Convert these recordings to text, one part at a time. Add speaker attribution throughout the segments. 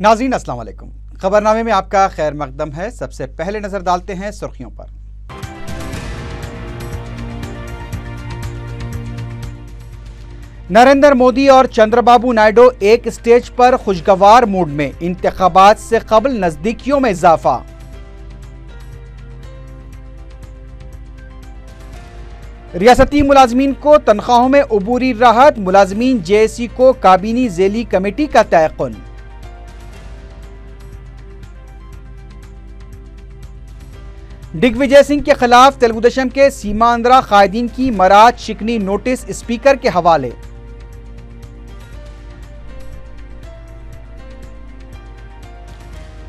Speaker 1: नाज़रीन अस्सलाम वालेकुम। खबरनामे में आपका खैर मकदम है। सबसे पहले नजर डालते हैं सुर्खियों पर। नरेंद्र मोदी और चंद्रबाबू नायडू एक स्टेज पर खुशगवार मूड में, इंतखाबात से कबल नजदीकियों में इजाफा। रियासती मुलाजमीन को तनख्वाहों में अबूरी राहत, मुलाजमीन जेएसी को काबीनी झेली कमेटी का तयक़ुन। दिग्विजय सिंह के खिलाफ तेलुगुदेशम के सीमांध्रा कायदीन की मराज शिकनी नोटिस स्पीकर के हवाले।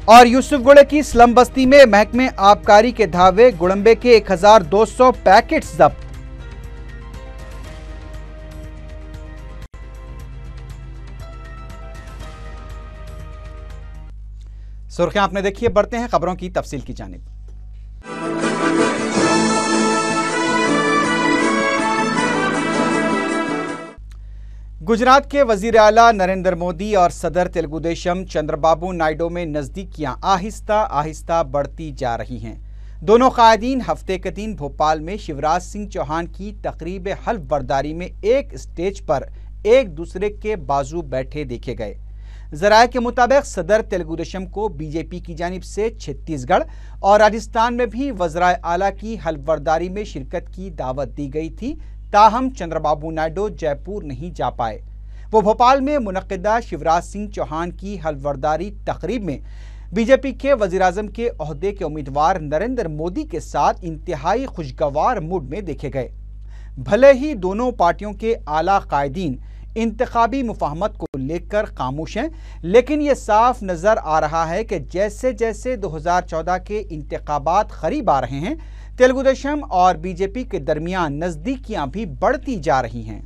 Speaker 1: और यूसुफगुड़े की स्लम बस्ती में महकमे आबकारी के धावे, गुड़ंबे के 1200 पैकेट्स जब्त। सुर्खियां आपने देखी है, बढ़ते हैं खबरों की तफसील की जानिब। गुजरात के वजीर आला नरेंद्र मोदी और सदर तेलुगुदेशम चंद्रबाबू नायडू में नजदीकियां आहिस्ता आहिस्ता बढ़ती जा रही हैं। दोनों कायदीन हफ्ते के दिन भोपाल में शिवराज सिंह चौहान की तकरीब हल्फ बर्दारी में एक स्टेज पर एक दूसरे के बाजू बैठे देखे गए। जराये के मुताबिक सदर तेलुगुदेशम को बीजेपी की जानिब से छत्तीसगढ़ और राजस्थान में भी वज़राए आला की हल्फ बर्दारी में शिरकत की दावत दी गई थी। ताहम चंद्रबाबू नायडू जयपुर नहीं जा पाए। वो भोपाल में मुनक्किदा शिवराज सिंह चौहान की हल्फ बर्दारी तकरीब में बीजेपी के वज़ीर-ए-आज़म के ओहदे के उम्मीदवार नरेंद्र मोदी के साथ इंतहाई खुशगवार मूड में देखे गए। भले ही दोनों पार्टियों के आला कायदीन इंतखाबी मुफाहमत को लेकर खामोश हैं, लेकिन ये साफ नजर आ रहा है कि जैसे जैसे 2014 के इंतखाबात करीब आ रहे हैं, तेलुगुदेशम और बीजेपी के दरमियान नजदीकियां भी बढ़ती जा रही हैं।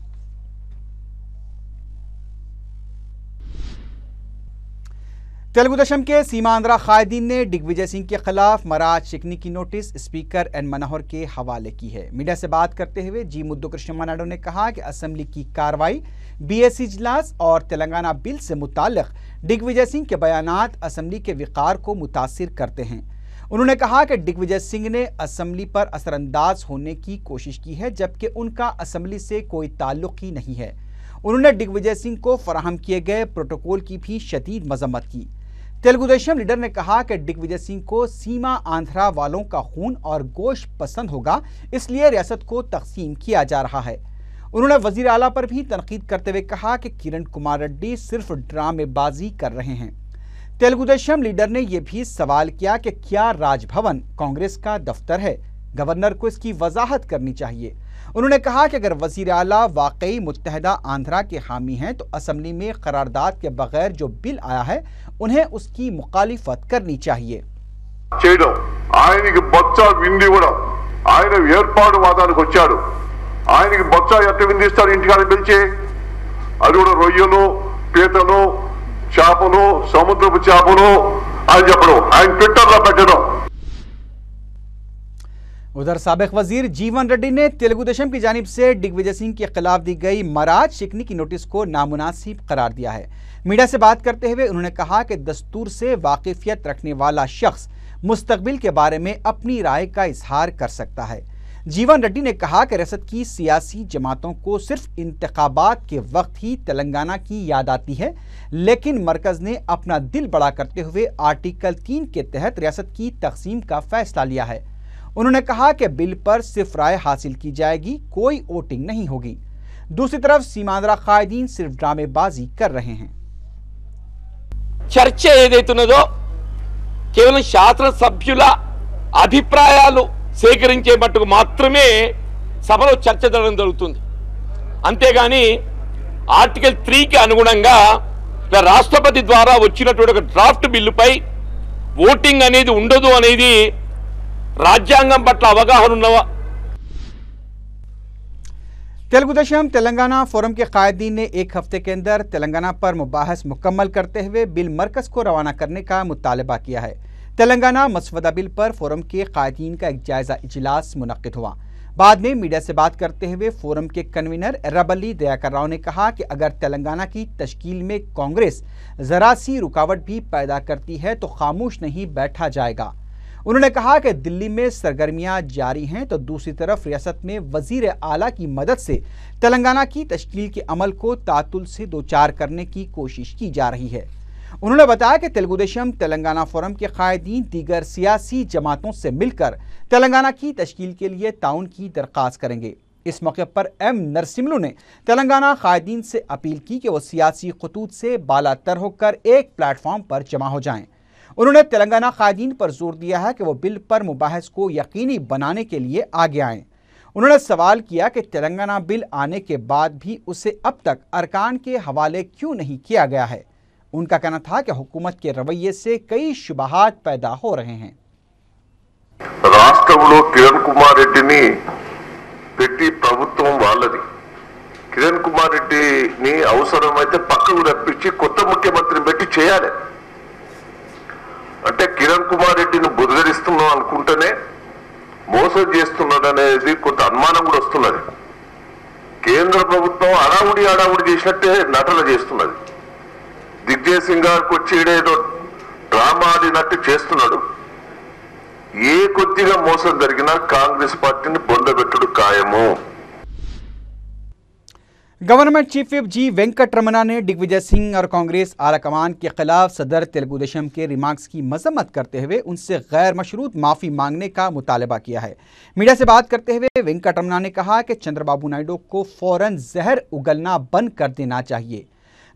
Speaker 1: तेलुगुदेशम के सीमांध्रा कायदीन ने दिग्विजय सिंह के खिलाफ मराज शिकनी की नोटिस स्पीकर एन मनोहर के हवाले की है। मीडिया से बात करते हुए जी मुद्दू कृष्णम्मा नायडू ने कहा कि असेंबली की कार्रवाई, बीएससी इजलास और तेलंगाना बिल से मुताल्लिक दिग्विजय सिंह के बयानात असेंबली के विकार को मुतासिर करते हैं। उन्होंने कहा कि दिग्विजय सिंह ने असेंबली पर असरअंदाज होने की कोशिश की है, जबकि उनका असेंबली से कोई ताल्लुक ही नहीं है। उन्होंने दिग्विजय सिंह को फराहम किए गए प्रोटोकॉल की भी शदीद मजम्मत की। तेलुगुदेशम लीडर ने कहा कि दिग्विजय सिंह को सीमा आंध्रा वालों का खून और गोश्त पसंद होगा, इसलिए रियासत को तकसीम किया जा रहा है। उन्होंने वजीर आला पर भी तनकीद करते हुए कहा कि किरण कुमार रेड्डी सिर्फ ड्रामेबाजी कर रहे हैं। तेलुगुदेशम लीडर ने यह भी सवाल किया कि क्या राजभवन कांग्रेस का दफ्तर है? गवर्नर को इसकी वजाहत करनी चाहिए। उन्होंने कहा कि अगर वजीर आला वाकई मुत्तहदा आंध्रा के हामी हैं तो असेंबली में करारदाद के बगैर जो बिल आया है उन्हें उसकी मुखालिफत करनी चाहिए।
Speaker 2: సముద్రపు చేపలు అని చెప్పడం ఆయన ట్విట్టర్లో పెట్టడం।
Speaker 1: उधर साबिक वजीर जीवन रेड्डी ने तेलुगुदेशम की जानिब से दिग्विजय सिंह के खिलाफ दी गई मराज शिकनी की नोटिस को नामुनासिब करार दिया है। मीडिया से बात करते हुए उन्होंने कहा कि दस्तूर से वाकिफियत रखने वाला शख्स मुस्तकबिल के बारे में अपनी राय का इजहार कर सकता है। जीवन रेड्डी ने कहा कि रियासत की सियासी जमातों को सिर्फ इंतखाबात के वक्त ही तेलंगाना की याद आती है, लेकिन मरकज ने अपना दिल बड़ा करते हुए आर्टिकल 3 के तहत रियासत की तकसीम का फैसला लिया है। उन्होंने कहा कि बिल पर सिर्फ राय हासिल की जाएगी, कोई वोटिंग नहीं होगी। दूसरी तरफ सीमांध्रा कायदीन सिर्फ ड्रामेबाजी कर रहे हैं।
Speaker 3: చర్చ ఏదైతున్నదో కేవలం శాసన సభ్యుల అభిప్రాయాలు సేకరించే మట్టుకు మాత్రమే సభలో చర్చ జరుగుతుంది। అంతేగాని ఆర్టికల్ 3 కి అనుగుణంగా రాష్ట్రపతి ద్వారా వచ్చినటువంటి ఒక డ్రాఫ్ట్ బిల్లుపై ఓటింగ్ అనేది ఉండదు అనేది రాజ్యాంగం పట్ల అవగాహన ఉన్నవా।
Speaker 1: तेलुगुदेशम तेलंगाना फोरम के कायदीन ने एक हफ्ते के अंदर तेलंगाना पर मुबाहस मुकम्मल करते हुए बिल मरकज को रवाना करने का मुतालबा किया है। तेलंगाना मसवदा बिल पर फोरम के कायदीन का एक जायजा इजलास मुनक्किद हुआ। बाद में मीडिया से बात करते हुए फोरम के कन्वीनर एर्राबल्ली दयाकर राव ने कहा कि अगर तेलंगाना की तश्कील में कांग्रेस जरा सी रुकावट भी पैदा करती है तो खामोश नहीं बैठा जाएगा। उन्होंने कहा कि दिल्ली में सरगर्मियां जारी हैं तो दूसरी तरफ रियासत में वजीर आला की मदद से तेलंगाना की तश्कील के अमल को तातुल से दो चार करने की कोशिश की जा रही है। उन्होंने बताया कि तेलुगुदेशम तेलंगाना फोरम के कायदीन दीगर सियासी जमातों से मिलकर तेलंगाना की तश्कील के लिए ताउन की दरख्वास्त करेंगे। इस मौके पर एम नरसिम्लू ने तेलंगाना कायदीन से अपील की कि वो सियासी खतूत से बालातर होकर एक प्लेटफॉर्म पर जमा हो जाएं। उन्होंने तेलंगाना कायदीन पर जोर दिया है कि वो बिल पर मुबाहस को यकीनी बनाने के लिए आगे आएं। उन्होंने सवाल किया कि तेलंगाना बिल आने के बाद भी उसे अब तक अरकान के हवाले क्यों नहीं किया गया है। उनका कहना था कि हुकूमत के रवैये से कई शुबहात पैदा हो रहे हैं।
Speaker 2: రాష్ట్రంలో కిరణ్ కుమార్ రెడ్డిని పెట్టి ప్రభుత్వం వాళ్ళది. కిరణ్ కుమార్ రెడ్డిని అవసరమైతే పక్కకు రప్పించి కొత్త ముఖ్యమంత్రిని పెట్టి చేయాలి. అంటే కిరణ్ కుమార్ రెడ్డిని బుదగరిస్తున్నాం అనుకుంటేనే మోసం చేస్తున్నాడు అనేది కొంత అనుమానం కూడా వస్తున్నది. కేంద్ర ప్రభుత్వం అడావుడి చేసినట్టే నటన చేస్తున్నది. దిగ్విజయ్ సింగ్ గారికి వచ్చి ఏదో డ్రామా ఆడినట్టు చేస్తున్నాడు. ఏ కొద్దిగా మోసం జరిగినా కాంగ్రెస్ పార్టీని బొందబెట్టుడు ఖాయము।
Speaker 1: गवर्नमेंट चीफ विप जी वेंकटरमना ने दिग्विजय सिंह और कांग्रेस आलाकमान के खिलाफ सदर तेलुगुदेशम के रिमार्क्स की मजम्मत करते हुए उनसे गैर मशरूत माफ़ी मांगने का मुतालबा किया है। मीडिया से बात करते हुए वेंकटरमना ने कहा कि चंद्रबाबू नायडू को फौरन जहर उगलना बंद कर देना चाहिए।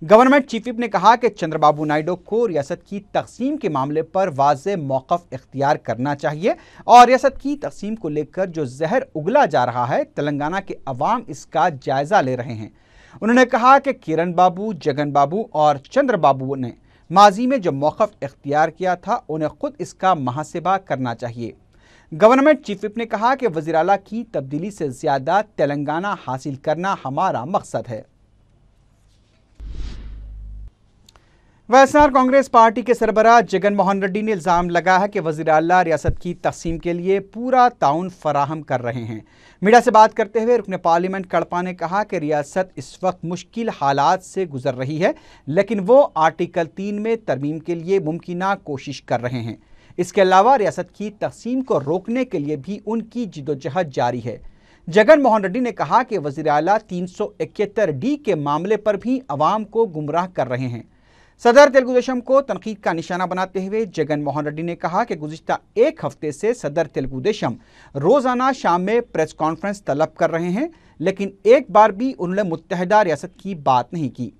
Speaker 1: गवर्नमेंट चीफ विप ने कहा कि चंद्रबाबू नायडू को रियासत की तकसीम के मामले पर वाज़े मौक़िफ़ इख्तियार करना चाहिए और रियासत की तकसीम को लेकर जो जहर उगला जा रहा है तेलंगाना के अवाम इसका जायज़ा ले रहे हैं। उन्होंने कहा कि किरण बाबू, जगन बाबू और चंद्रबाबू ने माजी में जो मौक़िफ़ इख्तियार किया था उन्हें खुद इसका मुहासिबा करना चाहिए। गवर्नमेंट चीफ विप ने कहा कि वज़ीर आला की तब्दीली से ज़्यादा तेलंगाना हासिल करना हमारा मकसद है। वायएसआर कांग्रेस पार्टी के सरबराह जगन मोहन रेड्डी ने इल्ज़ाम लगाया है कि वज़ीर आला रियासत की तक़सीम के लिए पूरा ताउन फराहम कर रहे हैं। मीडिया से बात करते हुए रुकन पार्लियामेंट कड़पा ने कहा कि रियासत इस वक्त मुश्किल हालात से गुजर रही है, लेकिन वो आर्टिकल 3 में तरमीम के लिए मुमकिना कोशिश कर रहे हैं। इसके अलावा रियासत की तक़सीम को रोकने के लिए भी उनकी जिदोजहद जारी है। जगन मोहन रेड्डी ने कहा कि वज़ीर आला 371D के मामले पर भी अवाम को गुमराह कर रहे हैं। सदर तेलुगुदेशम को तनकीद का निशाना बनाते हुए जगन मोहन रेड्डी ने कहा कि गुज़िश्ता एक हफ्ते से सदर तेलुगुदेशम रोज़ाना शाम में प्रेस कॉन्फ्रेंस तलब कर रहे हैं, लेकिन एक बार भी उन्होंने मुत्तहिदा रियासत की बात नहीं की।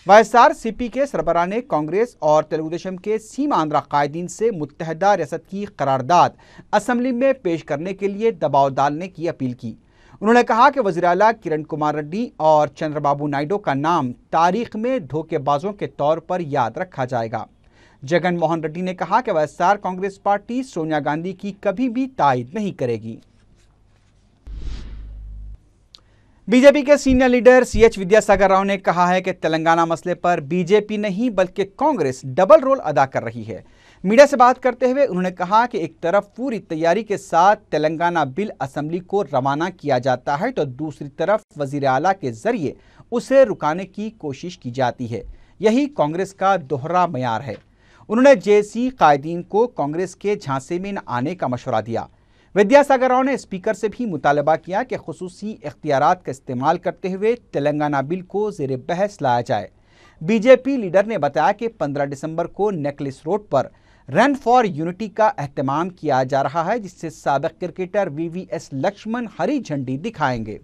Speaker 1: वायएसआर सीपी के सरबराह ने कांग्रेस और तेलुगुदेशम के सीमांध्रा कायदीन से मुत्तहिदा रियासत की करारदाद असम्बली में पेश करने के लिए दबाव डालने की अपील की। उन्होंने कहा कि वज़ीर आला किरण कुमार रेड्डी और चंद्रबाबू नायडू का नाम तारीख में धोखेबाजों के तौर पर याद रखा जाएगा। जगन मोहन रेड्डी ने कहा कि वायएसआर कांग्रेस पार्टी सोनिया गांधी की कभी भी तायद नहीं करेगी। बीजेपी के senior leader CH Vidyasagar Rao ने कहा है कि तेलंगाना मसले पर बीजेपी नहीं बल्कि कांग्रेस डबल रोल अदा कर रही है। मीडिया से बात करते हुए उन्होंने कहा कि एक तरफ पूरी तैयारी के साथ तेलंगाना बिल असेंबली को रवाना किया जाता है तो दूसरी तरफ वज़ीर आला के जरिए उसे रुकाने की कोशिश की जाती है। यही कांग्रेस का दोहरा मयार है। उन्होंने JC कायदीन को कांग्रेस के झांसे में न आने का मशवरा दिया। विद्यासागर राव ने स्पीकर से भी मुतालबा किया कि खुसूसी इख्तियारात का इस्तेमाल करते हुए तेलंगाना बिल को ज़ेर बहस लाया जाए। बीजेपी लीडर ने बताया कि 15 दिसंबर को नेकलेस रोड पर रन फॉर यूनिटी का एहतमाम किया जा रहा है, जिससे साबिक क्रिकेटर VVS लक्ष्मण हरी झंडी दिखाएंगे।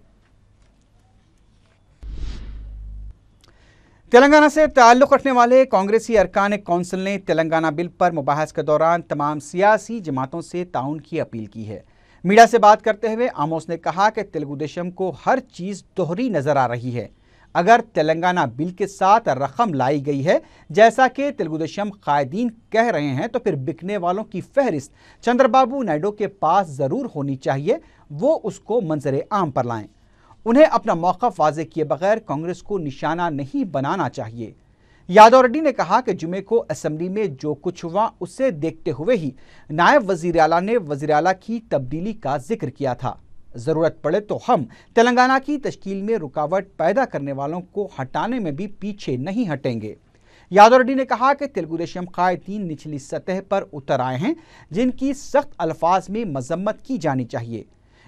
Speaker 1: तेलंगाना से ताल्लुक़ रखने वाले कांग्रेसी अरकान कौंसिल ने तेलंगाना बिल पर मुबाहस के दौरान तमाम सियासी जमातों से ताउन की अपील की है। मीडिया से बात करते हुए आमोस ने कहा कि तेलुगुदेशम को हर चीज़ दोहरी नज़र आ रही है। अगर तेलंगाना बिल के साथ रकम लाई गई है जैसा कि तेलुगुदेशम कायदीन कह रहे हैं तो फिर बिकने वालों की फहरिस्त चंद्रबाबू नायडू के पास ज़रूर होनी चाहिए, वो उसको मंजर आम पर लाएं। उन्हें अपना मौक़िफ़ वाज़े किए बगैर कांग्रेस को निशाना नहीं बनाना चाहिए। यादव रेड्डी ने कहा कि जुमे को असेंबली में जो कुछ हुआ उसे देखते हुए ही नायब वज़ीर आला ने वज़ीर आला की तब्दीली का जिक्र किया था। जरूरत पड़े तो हम तेलंगाना की तश्कील में रुकावट पैदा करने वालों को हटाने में भी पीछे नहीं हटेंगे। यादव रेड्डी ने कहा कि तेलुगु देशम कायदीन निचली सतह पर उतर आए हैं, जिनकी सख्त अल्फाज में मजम्मत की जानी चाहिए।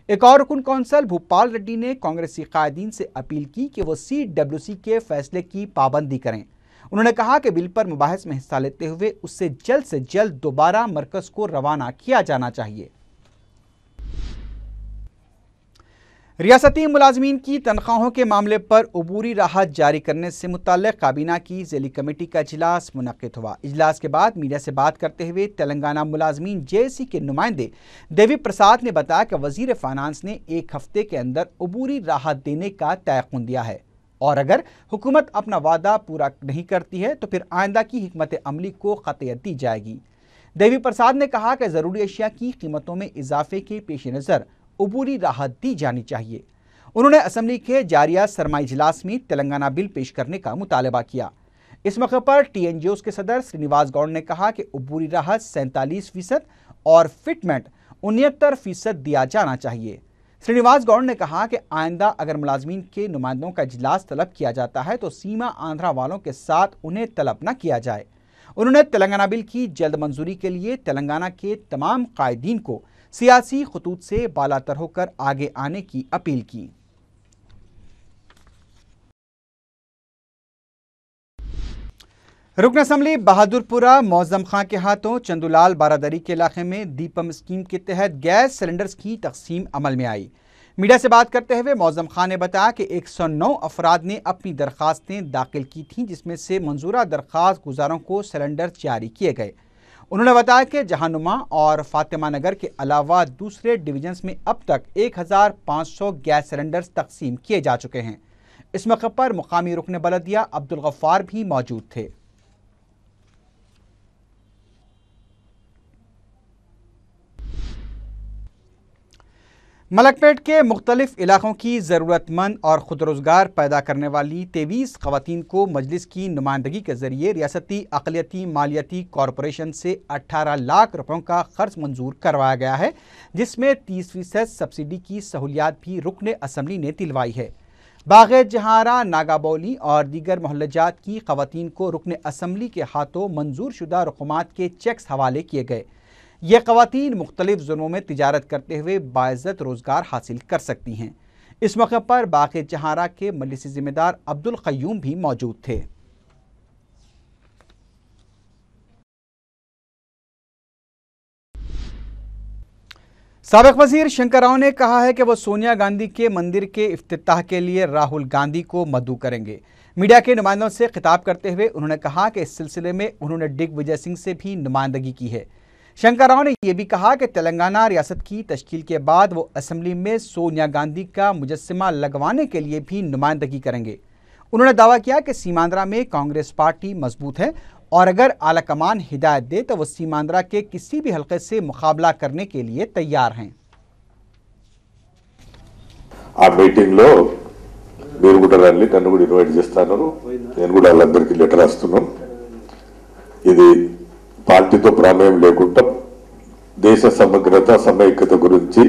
Speaker 1: एक और रुकन कौंसल भूपाल रेड्डी ने कांग्रेसी कायदीन से अपील की कि वो CWC के फैसले की पाबंदी करें। उन्होंने कहा कि बिल पर मुबाहिस में हिस्सा लेते हुए उससे जल्द दोबारा मरकज को रवाना किया जाना चाहिए। रियासती मुलाजमीन की तनख्वाहों के मामले पर अबूरी राहत जारी करने से मुताल्लिक़ काबीना की ज़ेली कमेटी का इजलास मुनक़्क़िद हुआ। इजलास के बाद मीडिया से बात करते हुए तेलंगाना मुलाजमीन JSC के नुमाइंदे देवी प्रसाद ने बताया कि वज़ीर फ़ाइनेंस ने एक हफ्ते के अंदर अबूरी राहत देने का तयक़ुन दिया है और अगर हुकूमत अपना वादा पूरा नहीं करती है तो फिर आइंदा की हिकमत अमली को क़तियत दी जाएगी। देवी प्रसाद ने कहा कि ज़रूरी अशिया की कीमतों में इजाफे के पेश नज़र अबूरी राहत दी जानी चाहिए। उन्होंने असम्बली के जारिया सरमाई इजलास में तेलंगाना बिल पेश करने का मुतालबा किया। इस मौके पर TNGOs के सदर श्रीनिवास गौड़ ने कहा कि अबूरी राहत 47% और फिटमेंट 69% दिया जाना चाहिए। श्रीनिवास गौड़ ने कहा कि आइंदा अगर मुलाजमीन के नुमाइंदों का इजलास तलब किया जाता है तो सीमा आंध्रा वालों के साथ उन्हें तलब न किया जाए। उन्होंने तेलंगाना बिल की जल्द मंजूरी के लिए तेलंगाना के तमाम कायदीन को सियासी खतूत से बालातर होकर आगे आने की अपील की। रुकन असम्बली बहादुरपुरा मौजम खां के हाथों चंदूलाल बारादरी के इलाके में दीपम स्कीम के तहत गैस सिलेंडर्स की तकसीम अमल में आई। मीडिया से बात करते हुए मौजम खां ने बताया कि 109 अफराद ने अपनी दरखास्तें दाखिल की थीं, जिसमें से मंजूरा दरखास्त गुजारों को सिलेंडर जारी किए गए। उन्होंने बताया कि जहानुमा और फातिमा नगर के अलावा दूसरे डिवीजन्स में अब तक 1500 गैस सिलेंडर्स तकसीम किए जा चुके हैं। इस मौके पर मुकामी रुकन बलदिया अब्दुल गफ्फार भी मौजूद थे। मलकपेट के मुख्तलिफ इलाकों की ज़रूरतमंद और खुद रोज़गार पैदा करने वाली 23 ख़वातीन को मजलिस की नुमाइंदगी के ज़रिए रियासती अक़लियती मालियाती कॉरपोरेशन से 18 लाख रुपयों का ख़र्च मंजूर करवाया गया है, जिसमें 30% सब्सिडी की सहूलियात भी रुकन असम्बली ने दिलवाई है। बाग़ जहारा, नागाबौली और दीगर मोहल्लाजात की ख़वातीन को रुकन असम्बली के हाथों मंजूर शुदा रकूमात के चेक्स हवाले किए गए। ये ख़वातीन मुख्तलिफ ज़ोनों में तिजारत करते हुए बाइज़्ज़त रोज़गार हासिल कर सकती हैं। इस मौके पर बाग़ जहारा के मजलिसी ज़िम्मेदार अब्दुल क़य्यूम भी मौजूद थे। साबिक़ वज़ीर शंकर राव ने कहा है कि वो सोनिया गांधी के मंदिर के इफ्तिताह के लिए राहुल गांधी को मदऊ करेंगे। मीडिया के नुमाइंदों से खिताब करते हुए उन्होंने कहा कि इस सिलसिले में उन्होंने दिग्विजय सिंह से भी नुमाइंदगी की है। शंकर राव ने यह भी कहा कि तेलंगाना रियासत की तश्कील के बाद वो असम्बली में सोनिया गांधी का मुजस्समा लगवाने के लिए भी नुमाइंदगी करेंगे। उन्होंने दावा किया कि सीमांध्रा में कांग्रेस पार्टी मजबूत है और अगर आला कमान हिदायत दे तो वो सीमांध्रा के किसी भी हल्के से मुकाबला करने के लिए तैयार हैं।
Speaker 4: ఆ మీటింగ్ లో మీరు కూడా రండి, నన్ను కూడా ఇన్వైట్ చేస్తాను, నేను కూడా వాళ్ళందరికీ లెటర్ రాస్తున్నాం. ఇది పార్టీతో ప్రమేయం లేకుండా దేశ సమగ్రత సమైక్యత గురించి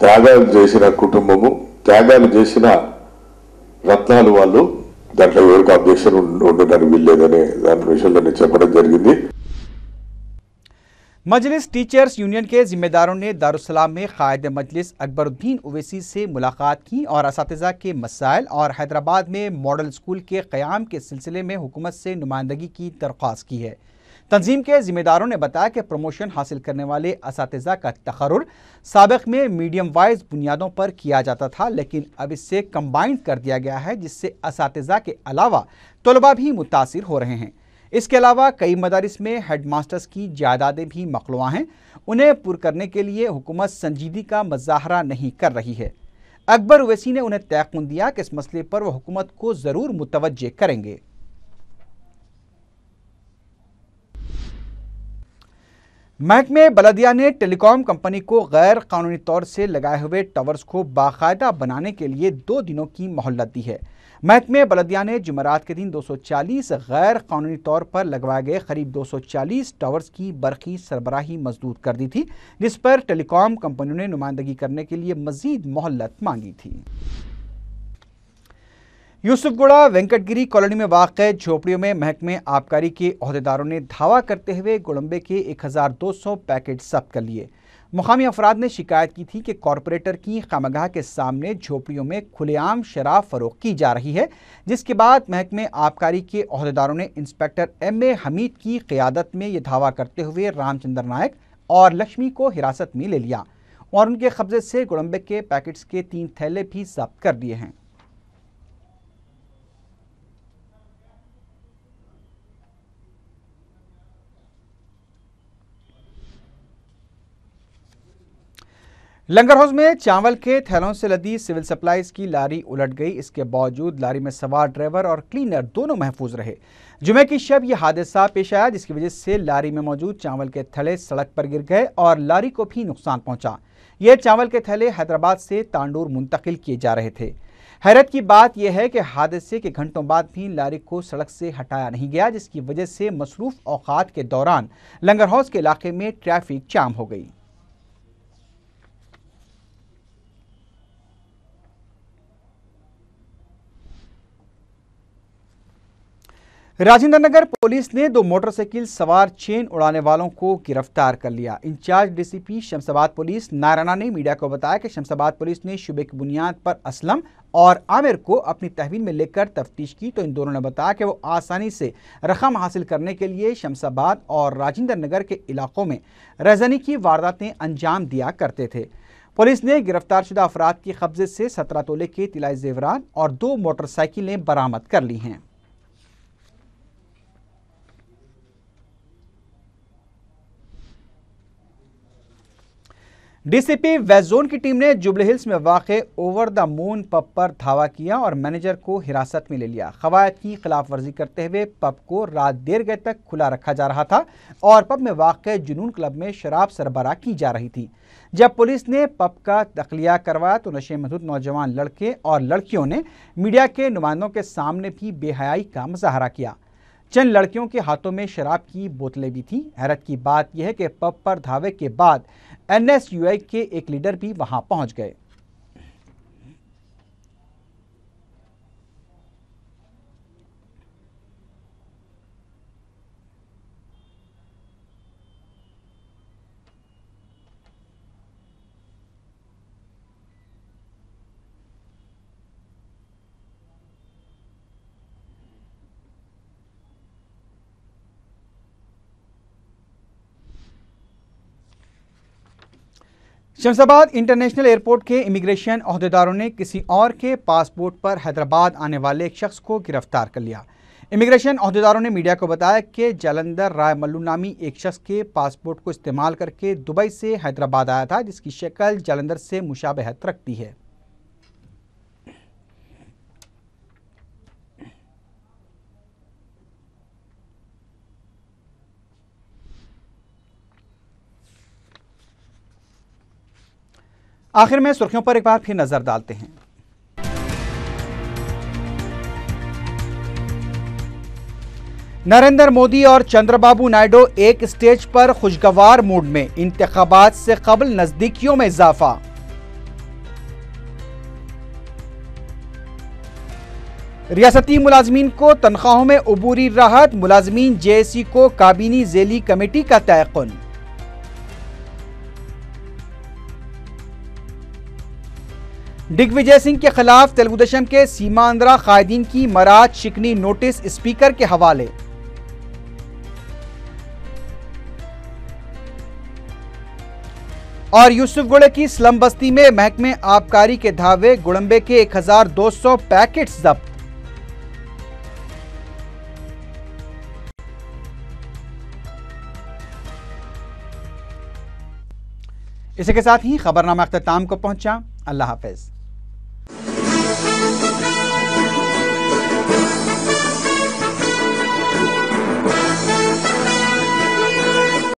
Speaker 4: త్యాగాలు చేసిన కుటుంబము, త్యాగాలు చేసిన రత్నాలు వాళ్ళు, దాంట్లో ఎవరికి అబ్జెక్షన్ ఉండడానికి వీల్లేదనే దాని విషయంలో నేను చెప్పడం జరిగింది।
Speaker 1: मजलिस टीचर्स यूनियन के जिम्मेदारों ने दारुस्सलाम में कायद मजलिस अकबरुद्दीन ओवैसी से मुलाकात की और असातिज़ा के मसाइल और हैदराबाद में मॉडल स्कूल के क़याम के सिलसिले में हुकूमत से नुमाइंदगी की दरख्वास्त की है। तंजीम के जिम्मेदारों ने बताया कि प्रमोशन हासिल करने वाले असातिज़ा का तखर्रुर साबिक़ में मीडियम वाइज बुनियादों पर किया जाता था, लेकिन अब इससे कंबाइंड कर दिया गया है, जिससे असातिज़ा के अलावा तलबा भी मुतासिर हो रहे हैं। इसके अलावा कई मदारिस में हेड मास्टर्स की जायदादें भी मखलूआ हैं। उन्हें पुर करने के लिए हुकूमत संजीदगी का मुजाहरा नहीं कर रही है। अकबर ओवैसी ने उन्हें तयक़ुन दिया कि इस मसले पर वह हुकूमत को ज़रूर मुतवज्जे करेंगे। महकमे बलदिया ने टेलीकॉम कंपनी को गैर कानूनी तौर से लगाए हुए टावर्स को बाकायदा बनाने के लिए 2 दिनों की मोहलत दी है। महकमे बलदिया ने जुमेरात के दिन 240 गैर कानूनी तौर पर लगवाए गए करीब 240 टावर्स की बरकी सरबराही मजदूर कर दी थी, जिस पर टेलीकॉम कंपनियों ने नुमाइंदगी करने के लिए मजीद मोहलत मांगी थी। यूसुफगुड़ा वेंकटगिरी कॉलोनी में वाक़ झोपड़ियों में महकमे आबकारी के अहदेदारों ने धावा करते हुए गोलंबे के 1200 पैकेट जब्त कर लिए। मुकामी अफराद ने शिकायत की थी कि कॉरपोरेटर की खामगाह के सामने झोपड़ियों में खुलेआम शराब फरोख्त की जा रही है, जिसके बाद महकमे आबकारी के अहदेदारों ने इंस्पेक्टर M.A. हमीद की क़यादत में यह धावा करते हुए रामचंद्र नायक और लक्ष्मी को हिरासत में ले लिया और उनके कब्जे से गोलंबे के पैकेट्स के 3 थैले भी जब्त कर दिए हैं। लंगर हाउस में चावल के थैलों से लदी सिविल सप्लाईज की लारी उलट गई। इसके बावजूद लारी में सवार ड्राइवर और क्लीनर दोनों महफूज रहे। जुमे की शब यह हादसा पेश आया, जिसकी वजह से लारी में मौजूद चावल के थैले सड़क पर गिर गए और लारी को भी नुकसान पहुंचा। ये चावल के थैले हैदराबाद से तांडूर मुंतकिल किए जा रहे थे। हैरत की बात यह है कि हादसे के घंटों बाद भी लारी को सड़क से हटाया नहीं गया, जिसकी वजह से मसरूफ औकात के दौरान लंगर हाउस के इलाके में ट्रैफिक जाम हो गई। राजेंद्र नगर पुलिस ने 2 मोटरसाइकिल सवार चेन उड़ाने वालों को गिरफ्तार कर लिया। Incharge DCP Shamshabad police Narayana ने मीडिया को बताया कि शमशाबाद पुलिस ने शुबे की बुनियाद पर असलम और आमिर को अपनी तहवील में लेकर तफ्तीश की तो इन दोनों ने बताया कि वो आसानी से रकम हासिल करने के लिए शमशाबाद और राजेंद्र नगर के इलाकों में रज़नी की वारदातें अंजाम दिया करते थे। पुलिस ने गिरफ्तारशुदा अफराद के कब्जे से 17 तोले के तिलाई जेवरात और 2 मोटरसाइकिलें बरामद कर ली हैं। डीसीपी वेस्ट जोन की टीम ने जुबली हिल्स में वाक़े ओवर द मून पब पर धावा किया और मैनेजर को हिरासत में ले लिया। क़वायद की खिलाफ वर्जी करते हुए पब को रात देर गए तक खुला रखा जा रहा था और पब में वाक़े जुनून क्लब में शराब सरबराह की जा रही थी। जब पुलिस ने पब का तख्लिया करवाया तो नशे में धुत नौजवान लड़के और लड़कियों ने मीडिया के नुमाइंदों के सामने भी बेहयाई का मुजाहरा किया। चंद लड़कियों के हाथों में शराब की बोतलें भी थीं। हैरत की बात यह है कि पब पर धावे के बाद NSUI के एक लीडर भी वहां पहुंच गए। शमशाबाद इंटरनेशनल एयरपोर्ट के इमिग्रेशन अहदेदारों ने किसी और के पासपोर्ट पर हैदराबाद आने वाले एक शख्स को गिरफ्तार कर लिया। इमिग्रेशन अहदेदारों ने मीडिया को बताया कि जालंधर राय मल्लू नामी एक शख्स के पासपोर्ट को इस्तेमाल करके दुबई से हैदराबाद आया था, जिसकी शक्ल जालंधर से मुशाबहत रखती है। आखिर में सुर्खियों पर एक बार फिर नजर डालते हैं। नरेंद्र मोदी और चंद्रबाबू नायडू एक स्टेज पर खुशगवार मूड में, इंतखाबात से कबल नजदीकियों में इजाफा। रियासती मुलाजमीन को तनख्वाहों में अबूरी राहत, मुलाजमीन JSE को काबीनी झेली कमेटी का तयक़ुन। दिग्विजय सिंह के खिलाफ तेलुगुदेशम के सीमांध्रा कायदीन की मराज शिकनी नोटिस स्पीकर के हवाले। और यूसुफगुड़े की स्लम बस्ती में महकमे आबकारी के धावे, गोलंबे के 1200 पैकेट्स जब्त। इसी के साथ ही खबरनामा अख्ताम को पहुंचा। अल्लाह हाफिज।